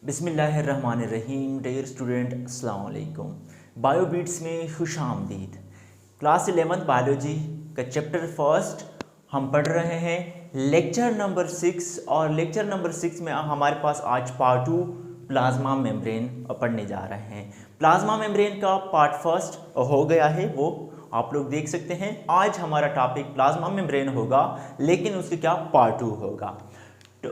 बिस्मिल्लाहिर्रहमानिर्रहीम। Dear student, अस्सलाम वालेकुम। बायोबीट्स में खुश आमदीद। क्लास 11th बायोलॉजी का चैप्टर फर्स्ट हम पढ़ रहे हैं, लेक्चर नंबर 6। और लेक्चर नंबर 6 में हमारे पास आज पार्ट 2 प्लाज्मा मेम्ब्रेन पढ़ने जा रहे हैं। प्लाज्मा मेम्ब्रेन का पार्ट फर्स्ट हो गया है, वो आप लोग देख सकते हैं। आज हमारा टॉपिक प्लाज्मा मेम्ब्रेन होगा, लेकिन उसके क्या पार्ट 2 होगा।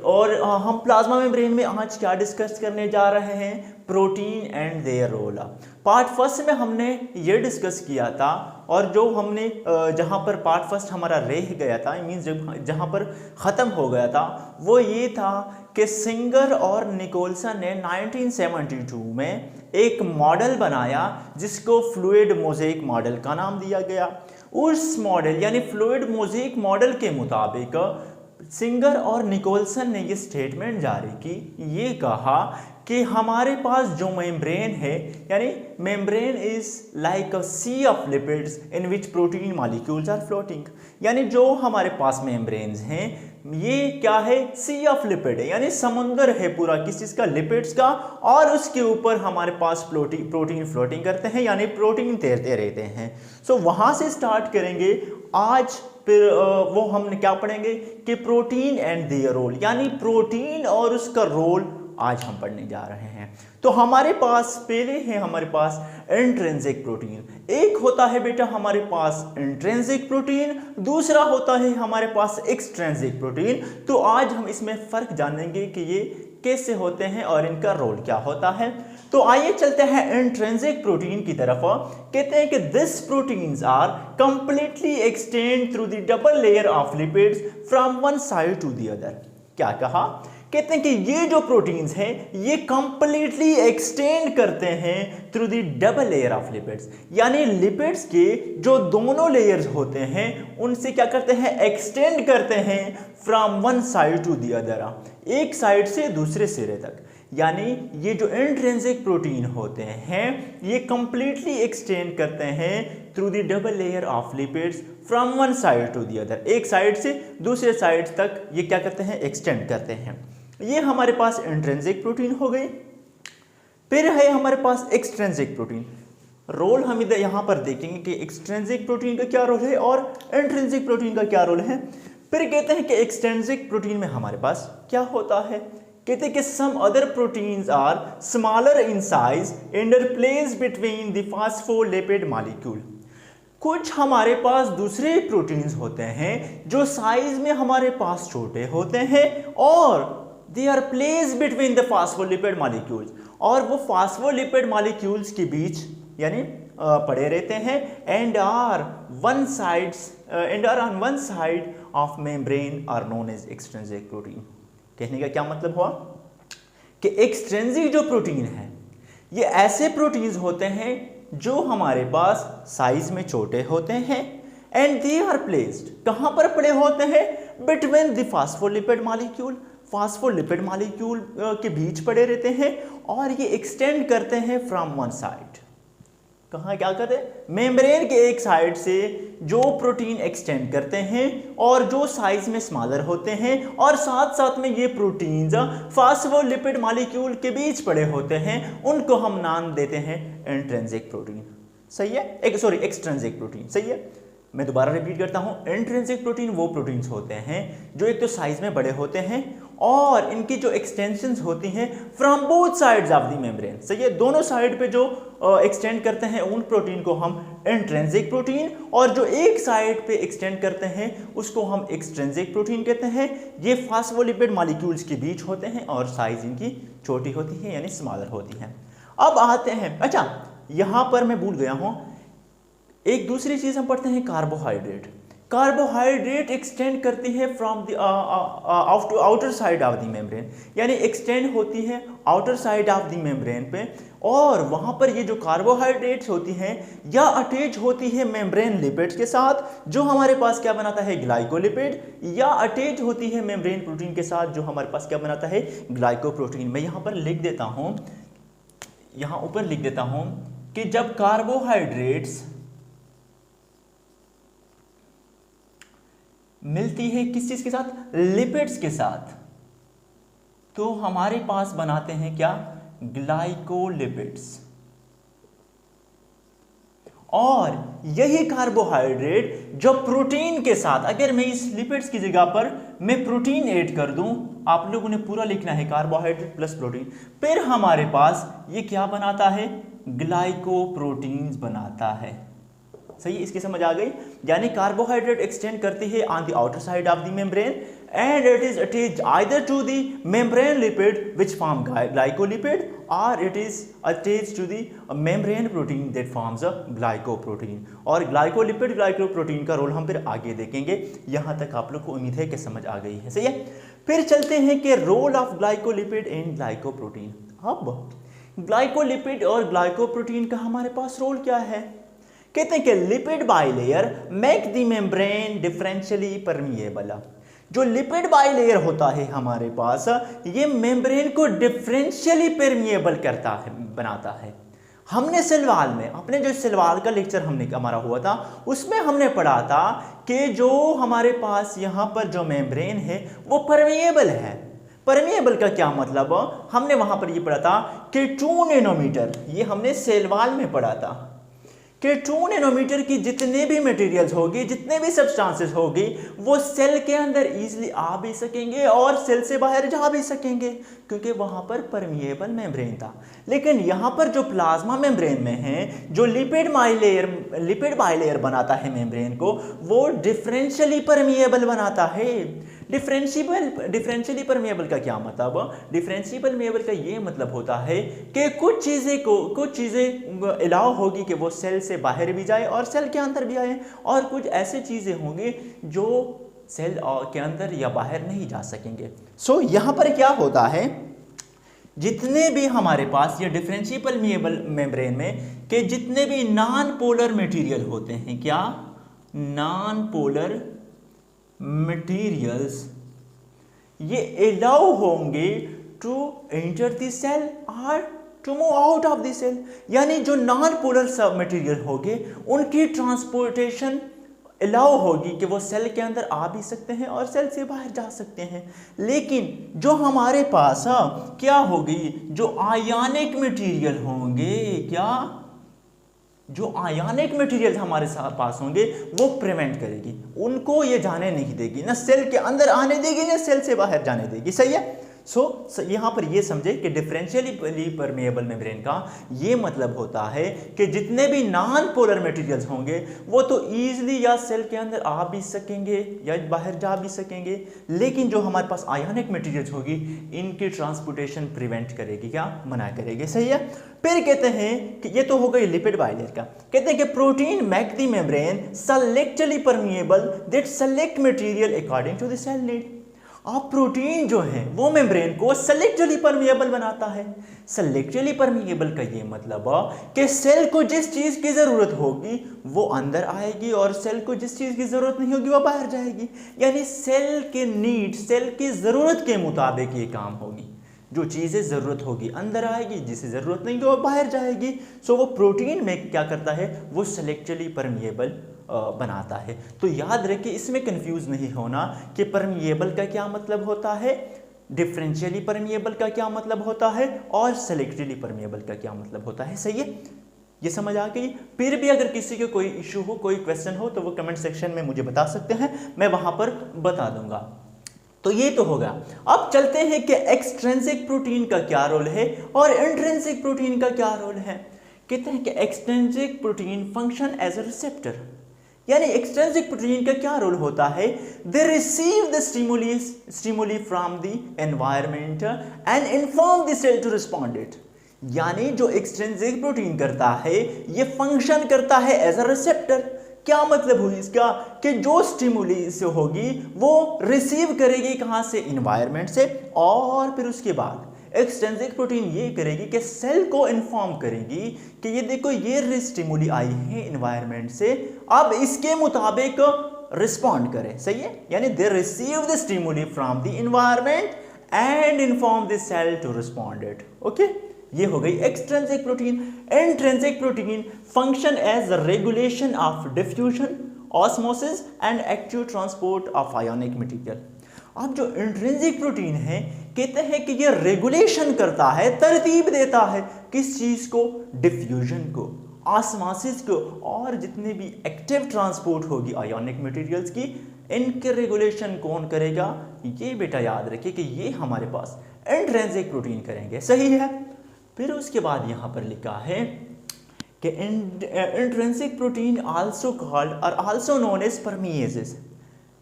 और हम प्लाज्मा मेम्ब्रेन में आज क्या डिस्कस करने जा रहे हैं, protein and their role. Part first में हमने ये डिस्कस किया था, और जो हमने जहाँ पर पार्ट फर्स्ट हमारा रह गया था, मीन्स जहाँ पर ख़त्म हो गया था, वो ये था कि सिंगर और निकोलसन ने 1972 में एक मॉडल बनाया जिसको फ्लूइड मोज़ेक मॉडल का नाम दिया गया। उस मॉडल यानी फ्लूइड मोज़ेक मॉडल के मुताबिक सिंगर और निकोलसन ने ये स्टेटमेंट जारी की, ये कहा कि हमारे पास जो मेम्ब्रेन है, यानी membrane is like a sea of lipids in which protein molecules are floating. यानी जो हमारे पास मेम्ब्रेन्स हैं, ये क्या है, सी ऑफ लिपिड है, यानी समुंदर है पूरा किस चीज़ का, लिपिड्स का। और उसके ऊपर हमारे पास प्रोटीन फ्लोटिंग करते हैं, यानी प्रोटीन तैरते रहते हैं। सो वहाँ से स्टार्ट करेंगे आज। फिर वो हम क्या पढ़ेंगे कि प्रोटीन एंड देयर रोल, यानी प्रोटीन और उसका रोल आज हम पढ़ने जा रहे हैं। तो हमारे पास पहले है हमारे पास इंट्रिंसिक प्रोटीन। एक होता है बेटा हमारे पास इंट्रिंसिक प्रोटीन, दूसरा होता है हमारे पास एक्सट्रिंसिक प्रोटीन। तो आज हम इसमें फ़र्क जानेंगे कि ये कैसे होते हैं और इनका रोल क्या होता है। तो आइए चलते हैं इंट्रिंसिक प्रोटीन की तरफ। कहते हैं कि this proteins are completely extend through the double layer of lipids from one side to the other. क्या कहा, कहते हैं कि ये जो प्रोटीन्स हैं ये कंप्लीटली एक्सटेंड करते हैं through the double layer of lipids, यानी लिपिड्स के जो दोनों लेयर्स होते हैं उनसे क्या करते हैं, एक्सटेंड करते हैं from one side to the other, एक साइड से दूसरे सिरे तक। यानी ये जो इंट्रिंसिक प्रोटीन होते हैं ये कंप्लीटली एक्सटेंड करते हैं through the double layer of lipids from one side to the other, एक साइड से दूसरे साइड तक ये क्या करते हैं, एक्सटेंड करते हैं। ये हमारे पास इंट्रिंसिक प्रोटीन हो गई। फिर है हमारे पास एक्सट्रिंसिक प्रोटीन। रोल हम इधर यहाँ पर देखेंगे कि एक्सट्रिंसिक प्रोटीन का क्या रोल है और इंट्रिंसिक प्रोटीन का क्या रोल है। फिर कहते हैं कि एक्सट्रिंसिक प्रोटीन में हमारे पास क्या होता है, कहते हैं कि some other proteins are smaller in size and are placed between the phospholipid molecule. कुछ हमारे पास दूसरे प्रोटीन्स होते हैं जो साइज में हमारे पास छोटे होते हैं और they are placed between the phospholipid molecules, और वो फॉस्फोलिपिड मॉलिक्यूल्स के बीच यानी पड़े रहते हैं and are on one side of membrane are known as extrinsic protein. कहने का क्या मतलब हुआ कि एक्सट्रिंसिक जो प्रोटीन है ये ऐसे प्रोटीन्स होते हैं जो हमारे पास साइज में छोटे होते हैं एंड दे आर प्लेस्ड, कहां पर पड़े होते हैं, between the phospholipid molecule, phospholipid molecule के बीच पड़े रहते हैं, और ये एक्सटेंड करते हैं फ्रॉम वन साइड। कहाँ क्या करते हैं, मेम्ब्रेन के एक साइड से जो प्रोटीन एक्सटेंड करते हैं और जो साइज में स्मॉलर होते हैं, और साथ साथ में ये प्रोटीन्स फॉस्फोलिपिड मॉलिक्यूल के बीच पड़े होते हैं, उनको हम नाम देते हैं इंट्रिंसिक प्रोटीन। सही है, एक्सट्रिंसिक प्रोटीन। सही है, मैं दोबारा रिपीट करता हूं, इंट्रिंसिक प्रोटीन वो प्रोटीन्स होते हैं जो एक तो साइज में बड़े होते हैं और इनकी जो एक्सटेंशंस होती हैं from both sides of the membrane. सही है, दोनों साइड पे जो एक्सटेंड करते हैं उन प्रोटीन को हम इंट्रिंसिक प्रोटीन, और जो एक साइड पे एक्सटेंड करते हैं उसको हम एक्सट्रिंसिक प्रोटीन कहते हैं। ये फॉस्फोलिपिड मॉलिक्यूल्स के बीच होते हैं और साइज इनकी छोटी होती है यानी स्मॉलर होती है। अब आते हैं, अच्छा यहां पर मैं भूल गया हूं, एक दूसरी चीज हम पढ़ते हैं, कार्बोहाइड्रेट। कार्बोहाइड्रेट एक्सटेंड करती है from the outer side of the membrane, यानी एक्सटेंड होती है outer side of the membrane पे, और वहां पर ये जो कार्बोहाइड्रेट्स होती हैं या अटैच होती है मेम्ब्रेन लिपिड्स के साथ, जो हमारे पास क्या बनाता है, ग्लाइकोलिपिड, या अटैच होती है मेम्ब्रेन प्रोटीन के साथ जो हमारे पास क्या बनाता है, ग्लाइकोप्रोटीन। मैं यहाँ पर लिख देता हूँ, यहाँ ऊपर लिख देता हूँ कि जब कार्बोहाइड्रेट्स मिलती है किस चीज के साथ, लिपिड्स के साथ, तो हमारे पास बनाते हैं क्या, ग्लाइकोलिपिड्स। और यही कार्बोहाइड्रेट जो प्रोटीन के साथ, अगर मैं इस लिपिड्स की जगह पर मैं प्रोटीन ऐड कर दूं, आप लोगों ने पूरा लिखना है कार्बोहाइड्रेट प्लस प्रोटीन, फिर हमारे पास ये क्या बनाता है, ग्लाइकोप्रोटीन्स बनाता है। सही, इसकी समझ आ गई। यानी कार्बोहाइड्रेट एक्सटेंड करती है on the outer side of the membrane and it is attached either to the membrane lipid which form glycolipid और it is attached to the membrane protein that forms a glycoprotein. और glycolipid glycoprotein का role हम फिर आगे देखेंगे। यहां तक आप लोग को उम्मीद है कि समझ आ गई है। सही है, फिर चलते हैं कि role of glycolipid in glycoprotein. अब ग्लाइकोलिपिड और ग्लाइकोप्रोटीन का हमारे पास रोल क्या है, कहते हैं कि lipid bilayer make the membrane differentially permeable. जो लिपिड बाइलेयर होता है हमारे पास, ये मेम्ब्रेन को डिफरेंशियली परमिएबल करता है, बनाता है। हमने सेलवाल में, अपने जो सेलवाल का लेक्चर हमारा हुआ था, उसमें हमने पढ़ा था कि जो हमारे पास यहाँ पर जो मेम्ब्रेन है वो परमिएबल है। परमिएबल का क्या मतलब, हमने वहां पर ये पढ़ा था कि 2 नैनोमीटर, ये हमने सेलवाल में पढ़ा था कि 2 नैनोमीटर की जितने भी मटेरियल्स होगी, जितने भी सब्सटेंसेस होगी, वो सेल के अंदर इजीली आ भी सकेंगे और सेल से बाहर जा भी सकेंगे, क्योंकि वहां पर परमिएबल मेम्ब्रेन था। लेकिन यहाँ पर जो प्लाज्मा मेम्ब्रेन में है, जो लिपिड बाइलेयर बनाता है मेम्ब्रेन को, वो डिफरेंशियली परमिएबल बनाता है। डिफरेंशियली परमिएबल का क्या मतलब, डिफरेंशियली परमिएबल का ये मतलब होता है कि कुछ चीज़ें अलाउ होगी कि वो सेल से बाहर भी जाए और सेल के अंदर भी आए, और कुछ ऐसे चीज़ें होंगी जो सेल के अंदर या बाहर नहीं जा सकेंगे। सो यहाँ पर क्या होता है, जितने भी हमारे पास ये डिफरेंशियल परमिएबल मेम्ब्रेन में के जितने भी नॉन पोलर मटेरियल होते हैं, क्या, नॉन पोलर मटेरियल्स, ये अलाउ होंगे टू एंटर द सेल और to move out of the cell. यानी जो नॉन पोलर सब मटेरियल होंगे, उनकी ट्रांसपोर्टेशन अलाउ होगी कि वो सेल के अंदर आ भी सकते हैं और सेल से बाहर जा सकते हैं। लेकिन जो हमारे पास क्या होगी, जो आयनिक मटेरियल होंगे, क्या, जो आयनिक मटेरियल हमारे पास होंगे, वो प्रिवेंट करेगी, उनको ये जाने नहीं देगी, ना सेल के अंदर आने देगी ना सेल से बाहर जाने देगी। सही है। सो यहाँ पर ये समझे कि डिफरेंशियली परमिएबल मेम्ब्रेन का ये मतलब होता है कि जितने भी नॉन पोलर मटेरियल्स होंगे वो तो ईजिली या सेल के अंदर आ भी सकेंगे या बाहर जा भी सकेंगे, लेकिन जो हमारे पास आयनिक मटेरियल्स होगी, इनकी ट्रांसपोर्टेशन प्रिवेंट करेगी, क्या, मना करेगी। सही है। फिर कहते हैं कि ये तो हो गई लिपिड बाइलेयर का। कहते हैं कि protein make the membrane selectively permeable that select material according to the cell need. अब प्रोटीन जो है वो मेम्ब्रेन को सेलेक्टिवली परमिएबल बनाता है। सेलेक्टिवली परमिएबल का ये मतलब कि सेल को जिस चीज की जरूरत होगी वो अंदर आएगी और सेल को जिस चीज की जरूरत नहीं होगी वो बाहर जाएगी। यानी सेल के नीड, सेल की जरूरत के मुताबिक ये काम होगी। जो चीज़ें ज़रूरत होगी अंदर आएगी, जिसे ज़रूरत नहीं वो बाहर जाएगी। सो वो प्रोटीन में क्या करता है, वो सेलेक्टिवली परमिएबल बनाता है। तो याद रखिए, इसमें कंफ्यूज नहीं होना कि परमिएबल का क्या मतलब होता है, डिफरेंशियली परमिएबल का क्या मतलब होता है और सेलेक्टिवली परमिएबल का क्या मतलब होता है। सही है, ये समझ आ गई। फिर भी अगर किसी के कोई इशू हो, कोई क्वेश्चन हो, तो वो कमेंट सेक्शन में मुझे बता सकते हैं, मैं वहां पर बता दूंगा। तो ये तो होगा। अब चलते हैं कि एक्सट्रिंसिक प्रोटीन का क्या रोल है और इंट्रिंसिक प्रोटीन का क्या रोल है। कहते हैं कि extrinsic protein function as a receptor. यानी एक्सट्रिंसिक प्रोटीन का क्या रोल होता है, they receive the stimuli from the environment and inform the cell to respond it. यानी जो एक्सट्रिंसिक प्रोटीन करता है, ये फंक्शन करता है एज अ रिसेप्टर। क्या मतलब हुई इसका, कि जो स्टिमुली से होगी वो रिसीव करेगी कहां से, इन्वायरमेंट से, और फिर उसके बाद एक्सट्रिंसिक प्रोटीन ये करेगी कि सेल को इन्फॉर्म करेगी कि ये देखो ये स्टिमुली आई है इन्वायरमेंट से, अब इसके मुताबिक रिस्पॉन्ड करें। सही है। यानी they receive the stimuli from the environment and inform the cell to respond it. Okay, ये हो गई extrinsic protein. Intrinsic protein function as regulation of diffusion, osmosis and active transport of ionic material. अब जो intrinsic protein है कहते हैं कि ये रेगुलेशन करता है, तरतीब देता है किस चीज को, डिफ्यूजन को, ऑस्मोसिस को, और जितने भी एक्टिव ट्रांसपोर्ट होगी आयोनिक मटेरियल्स की, इनके रेगुलेशन कौन करेगा, ये बेटा याद रखिए कि ये हमारे पास इंट्रिंसिक प्रोटीन करेंगे। सही है। फिर उसके बाद यहां पर लिखा है कि इंट्रिंसिक प्रोटीन आल्सो कॉल्ड और आल्सो नोन एज परमिएजेस।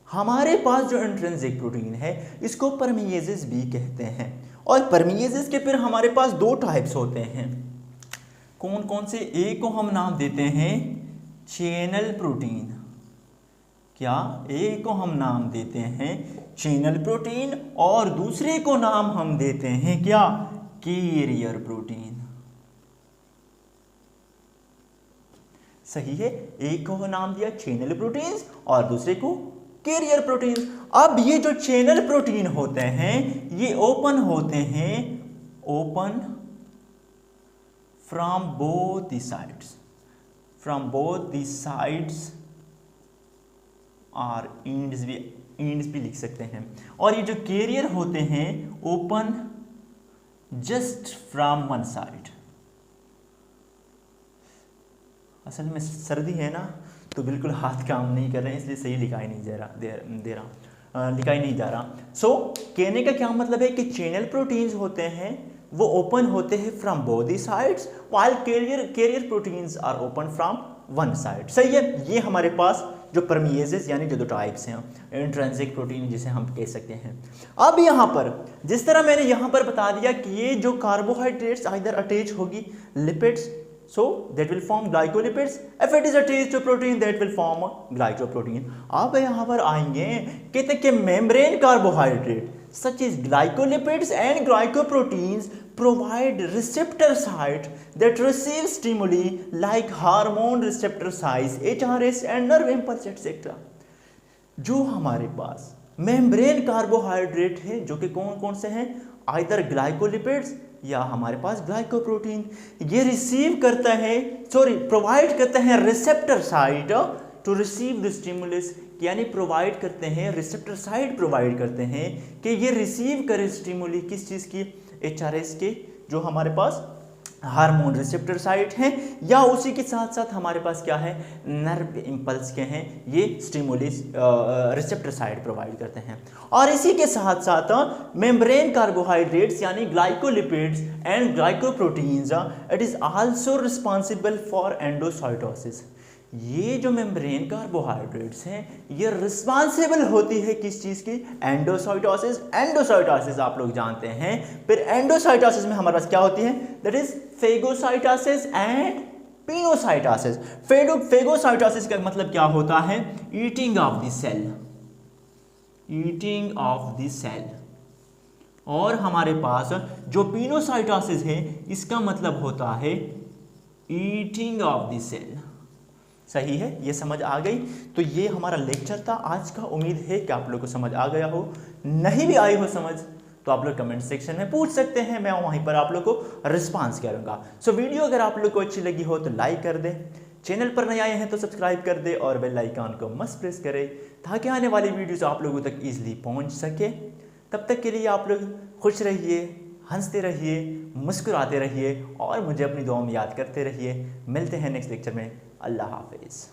हमारे पास जो इंट्रिंसिक प्रोटीन है इसको परमिएजेस भी कहते हैं। और परमिएजेस के फिर हमारे पास दो टाइप्स होते हैं। कौन कौन से? एक को हम नाम देते हैं चैनल प्रोटीन। क्या? एक को हम नाम देते हैं चैनल प्रोटीन और दूसरे को नाम हम देते हैं क्या, कैरियर प्रोटीन। सही है। एक को नाम दिया चैनल प्रोटीन्स और दूसरे को कैरियर प्रोटीन्स। अब ये जो चैनल प्रोटीन होते हैं ये ओपन होते हैं, open from both the sides, from both the sides और एंड्स भी लिख सकते हैं। और ये जो कैरियर होते हैं open just from one side. असल में सर्दी है ना तो बिल्कुल हाथ काम नहीं कर रहे हैं, इसलिए सही लिखा ही नहीं जा रहा। सो कहने का क्या मतलब है कि चैनल प्रोटीन्स होते हैं वो ओपन होते हैं from both the sides, while carrier proteins are open from one side. सही है। ये हमारे पास जो परमिएजेस यानी जो दो टाइप्स हैं, इंट्रिंसिक प्रोटीन जिसे हम कह सकते हैं। अब यहाँ पर जिस तरह मैंने यहाँ पर बता दिया कि ये जो कार्बोहाइड्रेट्स आइदर अटैच होगी lipids, so that will form glycolipids. If it is attached to protein that will form glycoprotein. अब यहाँ पर आएंगे कहते हैं कि membrane carbohydrate such as glycolipids and glycoproteins provide receptor site that receive stimuli like hormone receptor size, HRS and nerve impulse etc. जो हमारे पास membrane carbohydrate है जो कि कौन कौन से हैं, आइदर ग्लाइकोलिपिड्स या हमारे पास ग्लाइकोप्रोटीन, ये रिसीव करता है प्रोवाइड करता है receptor site to receive the stimulus, यानी प्रोवाइड करते हैं रिसेप्टर साइट प्रोवाइड करते हैं कि ये रिसीव करे स्टिमुली किस चीज़ की, HRS के, जो हमारे पास हार्मोन रिसेप्टर साइट हैं, या उसी के साथ साथ हमारे पास क्या है, नर्व इंपल्स के हैं, ये स्टिमुलस रिसेप्टर साइट प्रोवाइड करते हैं। और इसी के साथ साथ मेम्ब्रेन कार्बोहाइड्रेट्स यानी glycolipids and glycoproteins it is also responsible for endocytosis. ये जो मेम्ब्रेन कार्बोहाइड्रेट्स हैं ये रिस्पॉन्सिबल होती है किस चीज़ की, एंडोसाइटोसिस। एंडोसाइटोसिस आप लोग जानते हैं। फिर एंडोसाइटोसिस में हमारे पास क्या होती है, that is phagocytosis and pinocytosis. Phagocytosis का मतलब क्या होता है, eating of the cell, eating of the cell. और हमारे पास जो पिनोसाइटोसिस है इसका मतलब होता है ईटिंग ऑफ द सेल। सही है, ये समझ आ गई। तो ये हमारा लेक्चर था आज का। उम्मीद है कि आप लोग को समझ आ गया हो। नहीं भी आई हो समझ तो आप लोग कमेंट सेक्शन में पूछ सकते हैं, मैं वहीं पर आप लोग को रिस्पांस करूंगा। सो वीडियो अगर आप लोग को अच्छी लगी हो तो लाइक कर दे, चैनल पर नए आए हैं तो सब्सक्राइब कर दे और बेल आइकन को मस्ट प्रेस करें ताकि आने वाली वीडियोस आप लोगों तक ईजिली पहुंच सके। तब तक के लिए आप लोग खुश रहिए, हंसते रहिए, मुस्कुराते रहिए और मुझे अपनी दुआ में याद करते रहिए। मिलते हैं नेक्स्ट लेक्चर में। अल्लाह हाफिज़।